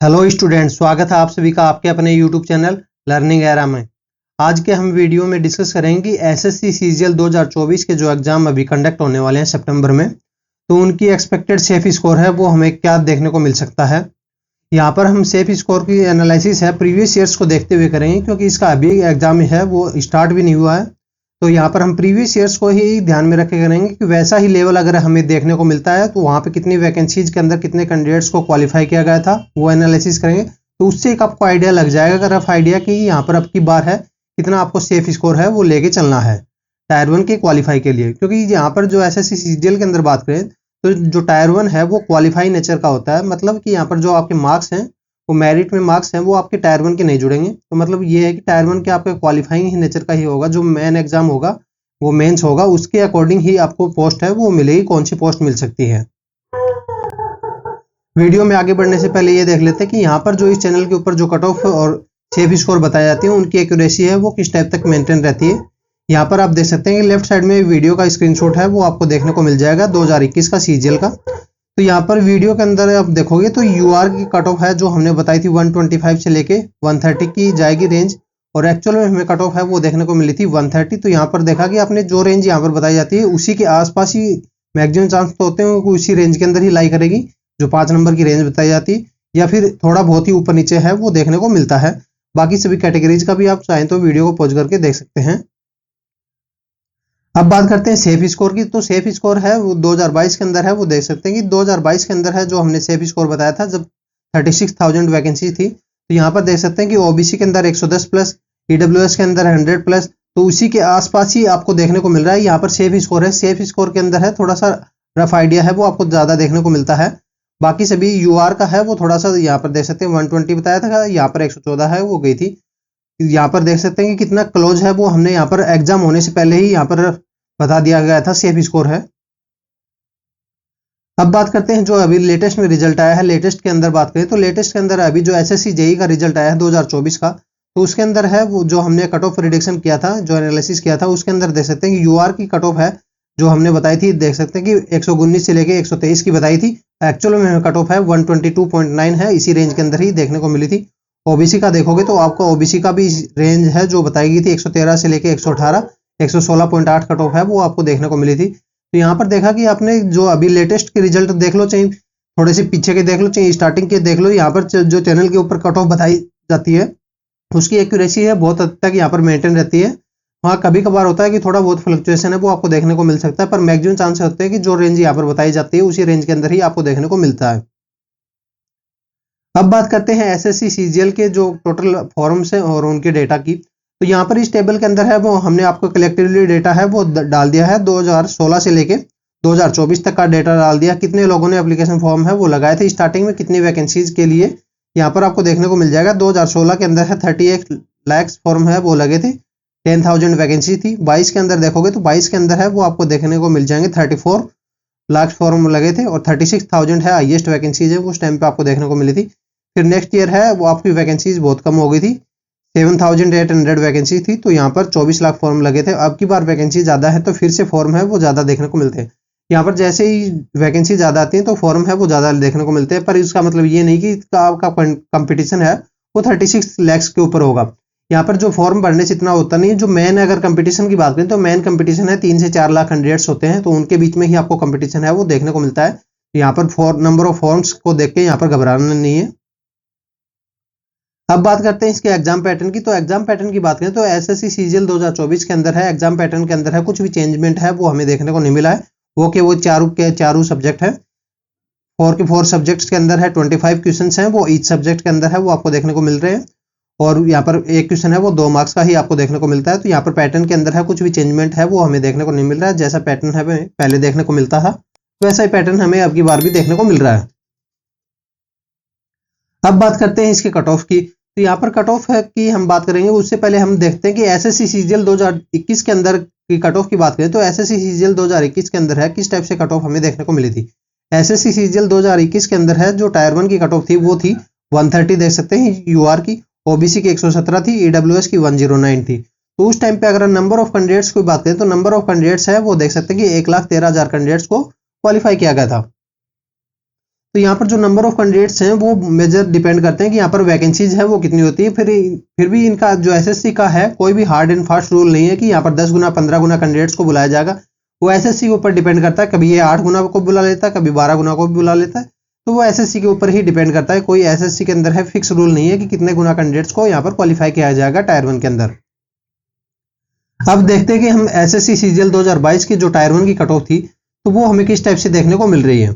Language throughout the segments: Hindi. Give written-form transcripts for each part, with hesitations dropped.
हेलो स्टूडेंट, स्वागत है आप सभी का आपके अपने यूट्यूब चैनल लर्निंग एरा में। आज के हम वीडियो में डिस्कस करेंगे कि एसएससी सीजीएल 2024 के जो एग्ज़ाम अभी कंडक्ट होने वाले हैं सितंबर में, तो उनकी एक्सपेक्टेड सेफ स्कोर है वो हमें क्या देखने को मिल सकता है। यहाँ पर हम सेफ स्कोर की एनालिसिस है प्रीवियस ईयर्स को देखते हुए करेंगे, क्योंकि इसका अभी एग्ज़ाम है वो स्टार्ट भी नहीं हुआ है। तो यहाँ पर हम प्रीवियस ईयर्स को ही ध्यान में रखे करेंगे कि वैसा ही लेवल अगर हमें देखने को मिलता है तो वहाँ पे कितनी वैकेंसीज के अंदर कितने कैंडिडेट्स को क्वालिफाई किया गया था वो एनालिसिस करेंगे। तो उससे एक आपको आइडिया लग जाएगा, अगर रफ आइडिया कि यहाँ पर अब की बार है कितना आपको सेफ स्कोर है वो लेके चलना है टायर 1 के क्वालिफाई के लिए। क्योंकि यहाँ पर जो एसएससी सीजीएल के अंदर बात करें तो जो टायर 1 है वो क्वालिफाई नेचर का होता है, मतलब कि यहाँ पर जो आपके मार्क्स हैं वो मेरिट में मार्क्स हैं वो आपके टायर 1 के नहीं जुड़ेंगे। तो मतलब ये है कि टायर 1 के आपके क्वालिफाइंग ही नेचर का ही होगा, जो मेन एग्जाम होगा वो मेंस होगा, उसके अकॉर्डिंग ही आपको पोस्ट है वो मिलेगी, कौन सी पोस्ट मिल सकती है। वीडियो में आगे बढ़ने से पहले ये देख लेते हैं कि यहाँ पर जो इस चैनल के ऊपर जो कट ऑफ और सेफ स्कोर बताई जाती है उनकी एक्यूरेसी है वो किस टाइप तक मेंटेन रहती है। यहाँ पर आप देख सकते हैं कि लेफ्ट साइड में वीडियो का स्क्रीनशॉट है वो आपको देखने को मिल जाएगा 2021 का सीजीएल का। तो यहाँ पर वीडियो के अंदर आप देखोगे तो यूआर की कट ऑफ है जो हमने बताई थी 125 से लेके 130 की जाएगी रेंज, और एक्चुअल में हमें कट ऑफ है वो देखने को मिली थी 130। तो यहाँ पर देखा कि आपने जो रेंज यहाँ पर बताई जाती है उसी के आसपास ही मैक्सिमम चांस तो होते हैं कि उसी रेंज के अंदर ही लाई करेगी जो 5 नंबर की रेंज बताई जाती है, या फिर थोड़ा बहुत ही ऊपर नीचे है वो देखने को मिलता है। बाकी सभी कैटेगरीज का भी आप चाहें तो वीडियो को पॉज करके देख सकते हैं। अब बात करते हैं सेफ स्कोर की। तो सेफ स्कोर है वो 2022 के अंदर है वो देख सकते हैं कि 2022 के अंदर है जो हमने सेफ स्कोर बताया था जब 36,000 वैकेंसी थी। तो यहाँ पर देख सकते हैं कि ओबीसी के अंदर 110 प्लस, ईडब्ल्यूएस के अंदर 100 प्लस, तो उसी के आसपास ही आपको देखने को मिल रहा है। यहाँ पर सेफ स्कोर है, सेफ स्कोर के अंदर है थोड़ा सा रफ आइडिया है वो आपको ज़्यादा देखने को मिलता है। बाकी सभी यूआर का है वो थोड़ा सा यहाँ पर देख सकते हैं 120 बताया था, यहाँ पर 114 है वो गई थी। यहाँ पर देख सकते हैं कि कितना क्लोज है वो हमने यहाँ पर एग्जाम होने से पहले ही यहाँ पर बता दिया गया था सेफ स्कोर है। अब बात करते हैं जो अभी लेटेस्ट में रिजल्ट आया है। लेटेस्ट के अंदर बात करें तो लेटेस्ट के अंदर अभी जो एसएससी जेई का रिजल्ट आया है 2024 का, तो उसके अंदर है वो जो हमने कट ऑफ प्रिडिक्शन किया था, जो एनालिसिस किया था, उसके अंदर देख सकते हैं कि यूआर की कट ऑफ है जो हमने बताई थी, देख सकते हैं कि 119 से लेके 123 की बताई थी। एक्चुअल में कट ऑफ है 122.9 है, इसी रेंज के अंदर ही देखने को मिली थी। ओबीसी का देखोगे तो आपको ओबीसी का भी रेंज है जो बताई गई थी 113 से लेके 118, 116.8 कट ऑफ है वो आपको देखने को मिली थी। तो यहाँ पर देखा कि आपने जो अभी लेटेस्ट के रिजल्ट देख लो, चाहे थोड़े से पीछे के देख लो, चाहे स्टार्टिंग के देख लो, यहाँ पर जो चैनल के ऊपर कट ऑफ बताई जाती है उसकी एक्यूरेसी है बहुत हद तक यहाँ पर मेंटेन रहती है। हाँ, कभी कभार होता है कि थोड़ा बहुत फ्लक्चुएशन है वो आपको देखने को मिल सकता है, पर मैक्सिमम चांस होते हैं कि जो रेंज यहाँ पर बताई जाती है उसी रेंज के अंदर ही आपको देखने को मिलता है। अब बात करते हैं एसएससी सीजीएल के जो टोटल फॉर्म्स हैं और उनके डेटा की। तो यहाँ पर इस टेबल के अंदर है वो हमने आपको कलेक्टिवली डेटा है वो डाल दिया है 2016 से लेके 2024 तक का डेटा डाल दिया। कितने लोगों ने एप्लीकेशन फॉर्म है वो लगाए थे स्टार्टिंग में, कितनी वैकेंसीज के लिए यहाँ पर आपको देखने को मिल जाएगा। 2016 के अंदर है 38 लाख फॉर्म है वो लगे थे, 10,000 वैकेंसी थी। 22 के अंदर देखोगे तो 22 के अंदर है वो आपको देखने को मिल जाएंगे 34 लाख फॉर्म लगे थे, और 36,000 है हाईएस्ट वैकेंसीज है वो उस टाइम पे आपको देखने को मिली थी। फिर नेक्स्ट ईयर है वो आपकी वैकेंसीज बहुत कम हो गई थी, 7,800 वैकेंसी थी, तो यहाँ पर 24 लाख फॉर्म लगे थे। अब की बार वैकेंसी ज़्यादा है तो फिर से फॉर्म है वो ज़्यादा देखने को मिलते हैं। यहाँ पर जैसे ही वैकेंसी ज़्यादा आती है तो फॉर्म है वो ज़्यादा देखने को मिलते हैं, पर इसका मतलब ये नहीं कि आपका कंपटीशन है वो 36 लैक्स के ऊपर होगा। यहाँ पर जो फॉर्म भरने से इतना होता नहीं, जो मेन अगर कंपटीशन की बात करें तो मेन कंपटीशन है 3 से 4 लाख कैंडिडेट्स होते हैं, तो उनके बीच में ही आपको कंपटीशन है वो देखने को मिलता है। यहाँ पर नंबर ऑफ फॉर्म्स को देख के यहाँ पर घबराना नहीं है। अब बात करते हैं इसके एग्जाम पैटर्न की। तो एग्जाम पैटर्न की बात करें तो एसएससी सीजीएल 2024 के अंदर है एग्जाम पैटर्न के अंदर है कुछ भी चेंजमेंट है वो हमें देखने को नहीं मिला है। वो चारों सब्जेक्ट है, 4 के 4 सब्जेक्ट्स के अंदर है 25 क्वेश्चंस हैं वो ईच सब्जेक्ट के अंदर है वो आपको देखने को मिल रहे हैं, और यहाँ पर एक क्वेश्चन है वो 2 मार्क्स का ही आपको देखने को मिलता है। तो यहाँ पर पैटर्न के अंदर है कुछ भी चेंजमेंट है वो हमें देखने को नहीं मिल रहा है। जैसा पैटर्न है पहले देखने को मिलता था वैसा ही पैटर्न हमें अब की बार भी देखने को मिल रहा है। अब बात करते हैं इसके कट ऑफ की। तो यहाँ पर कट ऑफ है कि हम बात करेंगे उससे पहले हम देखते हैं कि एसएससी सीजीएल 2021 के अंदर की कट ऑफ की बात करें तो एसएससी सीजीएल 2021 के अंदर है किस टाइप से कट ऑफ हमें देखने को मिली थी। एसएससी सीजीएल 2021 के अंदर है जो टायर 1 की कट ऑफ थी वो थी 130 देख सकते हैं यूआर की, ओबीसी की 117 थी, ईडब्ल्यूएस की 109 थी। तो उस टाइम पे अगर नंबर ऑफ कैंडिडेट्स की बात करें तो नंबर ऑफ कैंडिडेट्स है वो देख सकते हैं कि 1,13,000 कैंडिडेट्स को क्वालिफाई किया गया था। तो यहाँ पर जो नंबर ऑफ कैंडिडेट्स हैं वो मेजर डिपेंड करते हैं कि यहाँ पर वैकेंसीज है वो कितनी होती है। फिर भी इनका जो एसएससी का है कोई भी हार्ड एंड फास्ट रूल नहीं है कि यहाँ पर 10 गुना 15 गुना कैंडिडेट्स को बुलाया जाएगा। वो एसएससी के ऊपर डिपेंड करता है, कभी ये 8 गुना को बुला लेता है, कभी 12 गुना को भी बुला लेता है। तो वो एसएससी के ऊपर ही डिपेंड करता है, कोई एसएससी के अंदर है फिक्स रूल नहीं है कि कितने गुना कैंडिडेट्स को यहाँ पर क्वालिफाई किया जाएगा टायर 1 के अंदर। अब देखते हैं कि हम एसएससी सीजीएल 2022 की जो टायर 1 की कट ऑफ थी तो वो हमें किस टाइप से देखने को मिल रही है।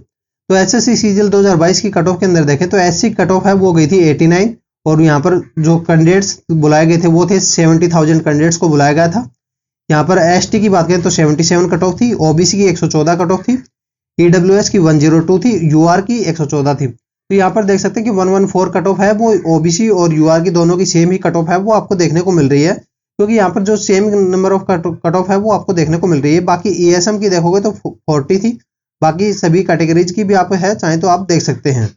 तो एसएससी सीजीएल 2022 की कट ऑफ के अंदर देखें तो एससी कट ऑफ है वो गई थी 89 और यहाँ पर जो कैंडिडेट्स बुलाए गए थे वो थे 70,000 कैंडिडेट्स को बुलाया गया था। यहाँ पर एसटी की बात करें तो 77 कट ऑफ थी, ओबीसी की 114 कट ऑफ थी, ईडब्ल्यूएस की 102 थी, यूआर की 114 थी। तो यहाँ पर देख सकते हैं कि 114 कट ऑफ है वो ओबीसी और यूआर की दोनों की सेम ही कट ऑफ है वो आपको देखने को मिल रही है, क्योंकि यहाँ पर जो same number of cut off है वो आपको देखने को मिल रही है। बाकी ईएसएम की देखोगे तो 40 थी, बाकी सभी कैटेगरीज की भी आप है चाहे तो आप देख सकते हैं।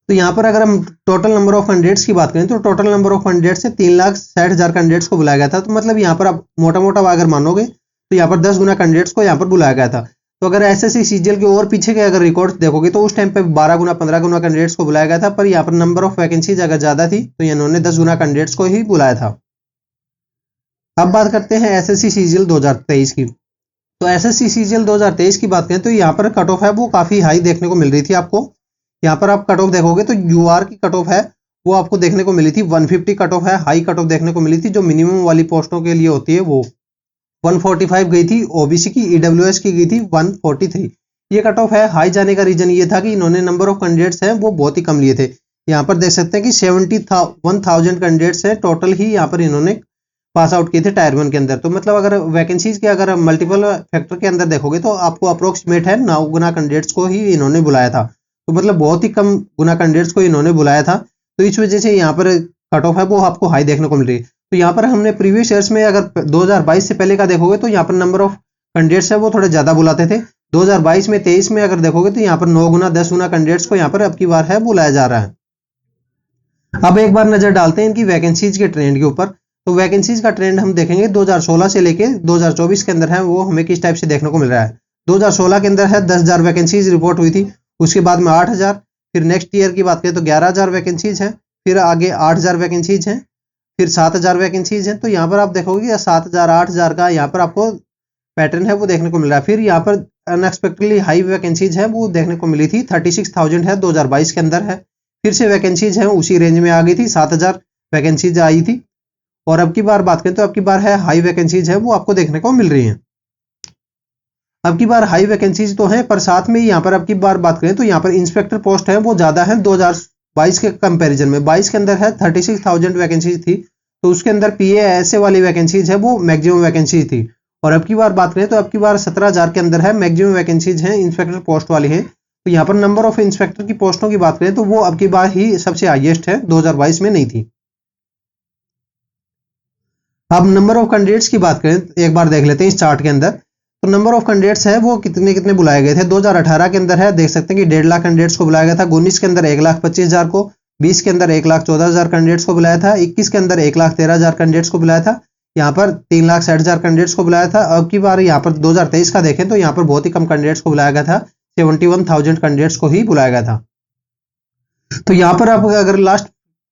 तो यहाँ पर अगर हम टोटल नंबर ऑफ कैंडिडेट्स की बात करें तो टोटल नंबर ऑफ कैंडिडेट्स से 3,60,000 कैंडिडेट्स को बुलाया गया था। तो मतलब यहाँ पर आप मोटा मोटा अगर मानोगे तो यहाँ पर 10 गुना कैंडिडेट्स को यहाँ पर बुलाया गया था। तो अगर एसएससी सीजीएल के और पीछे के अगर रिकॉर्ड्स देखोगे तो उस टाइम पे 12 गुना 15 गुना कैंडिडेट्स को बुलाया गया था, पर यहाँ पर नंबर ऑफ वैकेंसीज अगर ज्यादा थी तो इन्होंने 10 गुना कैंडिडेट्स को ही बुलाया था। अब बात करते हैं एसएससी सीजीएल 2023 की। तो एसएससी सीजीएल 2023 की बात करें तो यहाँ पर कट ऑफ है वो काफी हाई देखने को मिल रही थी आपको। यहाँ पर आप कट ऑफ देखोगे तो यूआर की कट ऑफ है वो आपको देखने को मिली थी 150 कट ऑफ है, हाई कट ऑफ देखने को मिली थी। जो मिनिमम वाली पोस्टों के लिए होती है वो 145 गई थी, ओबीसी की ईडब्ल्यूएस की गई थी 143। ये कट ऑफ है हाई जाने का रीजन ये था कि इन्होंने नंबर ऑफ कैंडिडेट्स हैं वो बहुत ही कम लिए थे। यहाँ पर देख सकते हैं कि 71,000 कैंडिडेट्स हैं टोटल ही यहाँ पर इन्होंने पास आउट किए थे टायर 1 के अंदर। तो मतलब अगर वैकेंसीज के अगर मल्टीपल फैक्टर के अंदर देखोगे तो आपको अप्रोक्सीमेट है 9 गुना कैंडिडेट्स को ही इन्होंने बुलाया था। तो मतलब बहुत ही कम गुना कैंडिडेट्स को इन्होंने बुलाया था। तो इस वजह से यहाँ पर कट ऑफ है वो आपको हाई देखने को मिल रही है। तो यहाँ पर हमने प्रीवियस ईयर्स में अगर 2022 से पहले का देखोगे तो यहाँ पर नंबर ऑफ कैंडिडेट्स है वो थोड़े ज्यादा बुलाते थे। 2022 में 23 में अगर देखोगे तो यहाँ पर 9 गुना 10 गुना कैंडिडेट्स को यहाँ पर अब की बार है बुलाया जा रहा है। अब एक बार नजर डालते हैं इनकी वैकेंसीज के ट्रेंड के ऊपर। तो वैकेंसीज का ट्रेंड हम देखेंगे 2016 से लेके 2024 के अंदर है वो हमें किस टाइप से देखने को मिल रहा है। 2016 के अंदर है 10,000 वैकेंसीज रिपोर्ट हुई थी, उसके बाद में 8,000, फिर नेक्स्ट ईयर की बात करें तो 11,000 वैकेंसीज हैं, फिर आगे 8,000 वैकेंसीज हैं, फिर 7,000 वैकेंसीज हैं। तो यहाँ पर आप देखोगे 7,000 8,000 का यहाँ पर आपको पैटर्न है वो देखने को मिल रहा है। फिर यहाँ पर अनएक्सपेक्टेडली हाई वैकेंसीज है वो देखने को मिली थी 36,000 है 2022 के अंदर है। फिर से वैकेंसीज है उसी रेंज में आ गई थी, 7,000 वैकेंसीज आई थी। और अब की बार बात करें तो अब की बार है हाई वैकेंसीज है वो आपको देखने को मिल रही हैं। अब की बार हाई वैकेंसीज तो हैं, पर साथ में यहाँ पर अब की बार बात करें तो यहाँ पर इंस्पेक्टर पोस्ट है वो ज्यादा है 2022 के कंपैरिजन में। 22 के अंदर है 36,000 वैकेंसीज थी, तो उसके अंदर पीए ऐसे वाली वैकेंसीज है वो मैक्सिमम वैकेंसीज थी। और अब की बार बात करें तो अब की बार 17,000 के अंदर है मैक्सिमम वैकेंसीज हैं इंस्पेक्टर पोस्ट वाली है। तो यहाँ पर नंबर ऑफ इंस्पेक्टर की पोस्टों की बात करें तो वो अब की बार ही सबसे हाईएस्ट है, 2022 में नहीं थी। अब नंबर ऑफ कैंडिडेट्स की बात करें एक बार देख लेते हैं इस चार्ट के अंदर। तो नंबर ऑफ कैंडिडेट्स है वो कितने कितने बुलाए गए थे। 2018 के अंदर है देख सकते हैं कि 1.5 लाख कैंडिडेट्स को बुलाया गया था, 19 के अंदर 1,25,000 को, 20 के अंदर 1,14,000 कैंडिडेट्स को बुलाया था, 21 के अंदर 1,13,000 कैंडिडेट्स को बुलाया था, यहाँ पर 3,60,000 कैंडिडेट्स को बुलाया था। अब की बार यहाँ पर 2023 का देखें तो यहाँ पर बहुत ही कम कैंडिडेट्स को बुलाया गया था, 71,000 कैंडिडेट्स को ही बुलाया गया था। तो यहाँ पर आप अगर लास्ट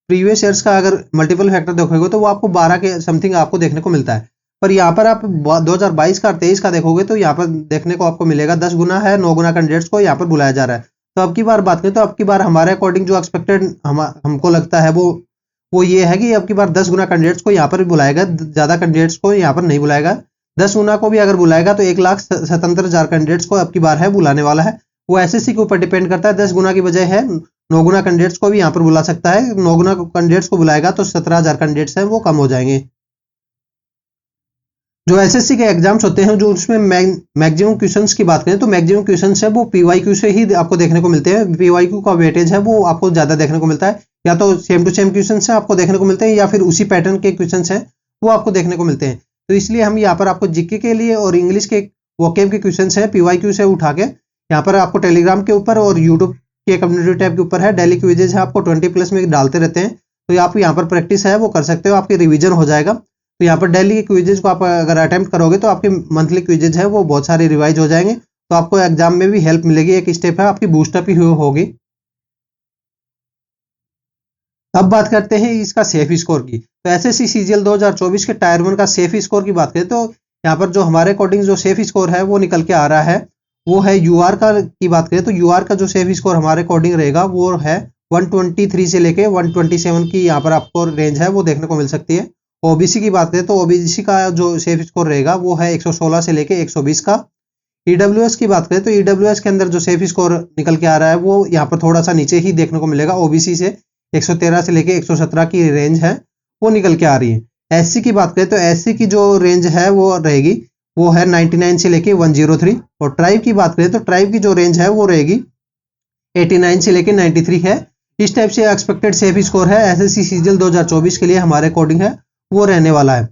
प्रीवियस ईयर्स का अगर मल्टीपल फैक्टर देखोगे तो वो आपको 12 के समथिंग आपको देखने को मिलता है। पर यहाँ पर आप 2022 का और 23 का देखोगे तो यहाँ पर देखने को आपको मिलेगा 10 गुना है, 9 गुना कैंडिडेट्स को यहाँ पर बुलाया जा रहा है। तो अब की बार बात करें तो अब की बार हमारे अकॉर्डिंग जो एक्सपेक्टेड हमको लगता है वो ये है कि अब की बार 10 गुना कैंडिडेट्स को यहाँ पर बुलाएगा, ज्यादा कैंडिडेट्स को यहाँ पर नहीं बुलाएगा। 10 गुना को भी अगर बुलाएगा तो 1,77,000 कैंडिडेट्स को अब की बार है बुलाने वाला है। वो एसएससी के ऊपर डिपेंड करता है, 10 गुना की बजाय है 9 गुना कैंडिडेट्स को भी यहाँ पर बुला सकता है। 9 गुना कैंडिडेट्स को बुलाएगा तो 17,000 कैंडिडेट्स हैं वो कम हो जाएंगे। जो एसएससी के एग्जाम्स होते हैं जो उसमें मैक्सिमम क्वेश्चंस की बात करें तो मैक्सिमम क्वेश्चंस है वो पीवाईक्यू से ही आपको देखने को मिलते हैं। पीवाईक्यू का वेटेज है वो आपको ज्यादा देखने को मिलता है, या तो सेम टू सेम क्वेश्चंस है आपको देखने को मिलते हैं, या फिर उसी पैटर्न के क्वेश्चंस हैं वो आपको देखने को मिलते हैं। तो इसलिए हम यहाँ पर आपको जीके के लिए और इंग्लिश के वोकेब के क्वेश्चंस है पीवाईक्यू से उठा के यहाँ पर आपको टेलीग्राम के ऊपर और यूट्यूब के कम्युनिटी टैब के ऊपर है डेली क्विजेज है आपको 20+ में डालते रहते हैं। तो आप यहाँ पर प्रैक्टिस है वो कर सकते हो, आपकी रिवीजन हो जाएगा। तो यहाँ पर डेली के क्विजेज को आप अगर अटेम्प्ट करोगे तो आपके मंथली क्विजेज है वो बहुत सारे रिवाइज हो जाएंगे तो आपको एग्जाम में भी हेल्प मिलेगी, एक स्टेप है आपकी बूस्टअप ही होगी। अब बात करते हैं इसका सेफ स्कोर की। तो एसएससी सीजीएल 2024 के टायर 1 का सेफ स्कोर की बात करें तो यहाँ पर जो हमारे अकॉर्डिंग जो सेफ स्कोर है वो निकल के आ रहा है, वो है यूआर का की बात करें तो यूआर का जो सेफ स्कोर हमारे अकॉर्डिंग रहेगा वो है 123 से लेके 127 की यहाँ पर आपको रेंज है वो देखने को मिल सकती है। ओबीसी की बात करें तो ओबीसी का जो सेफ स्कोर रहेगा वो है 116 से लेके 120 का। ईडब्ल्यूएस की बात करें तो ईडब्ल्यूएस के अंदर जो सेफ स्कोर निकल के आ रहा है वो यहाँ पर थोड़ा सा नीचे ही देखने को मिलेगा, ओबीसी से 113 से लेके 117 की रेंज है वो निकल के आ रही है। एससी की बात करें तो एससी की जो रेंज है वो रहेगी वो है 99 से लेके 103। और ट्राइब की बात करें तो ट्राइब की जो रेंज है वो रहेगी 89 से लेके 93 है। इस टाइप से एक्सपेक्टेड सेफ स्कोर है एसएससी सीजीएल 2024 के लिए हमारे अकॉर्डिंग है वो रहने वाला है।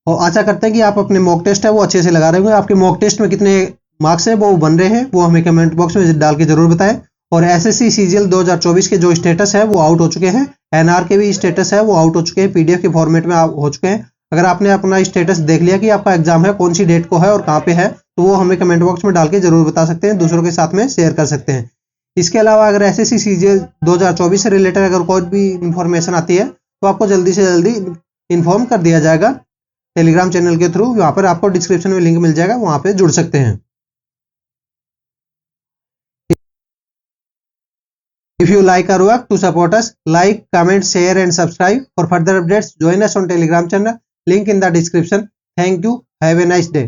और आशा करते हैं कि आप अपने मॉक टेस्ट है वो अच्छे से लगा रहे होंगे। आपके मॉक टेस्ट में कितने मार्क्स है वो बन रहे हैं वो हमें कमेंट बॉक्स में डाल के जरूर बताएं। और एसएससी सीजीएल 2024 के जो स्टेटस है वो आउट हो चुके हैं, एनआर के भी स्टेटस है वो आउट हो चुके हैं, पीडीएफ के फॉर्मेट में हो चुके हैं। अगर आपने अपना स्टेटस देख लिया कि आपका एग्जाम है कौन सी डेट को है और कहाँ पे है तो वो हमें कमेंट बॉक्स में डाल के जरूर बता सकते हैं, दूसरों के साथ में शेयर कर सकते हैं। इसके अलावा अगर एसएससी सीजीएल 2024 से रिलेटेड अगर कोई भी इंफॉर्मेशन आती है तो आपको जल्दी से जल्दी इन्फॉर्म कर दिया जाएगा टेलीग्राम चैनल के थ्रू। वहां पर आपको डिस्क्रिप्शन में लिंक मिल जाएगा, वहां पे जुड़ सकते हैं। If you like our work, to support us, like, comment, share and subscribe. For further updates, join us on Telegram channel. Link in the description. Thank you. Have a nice day.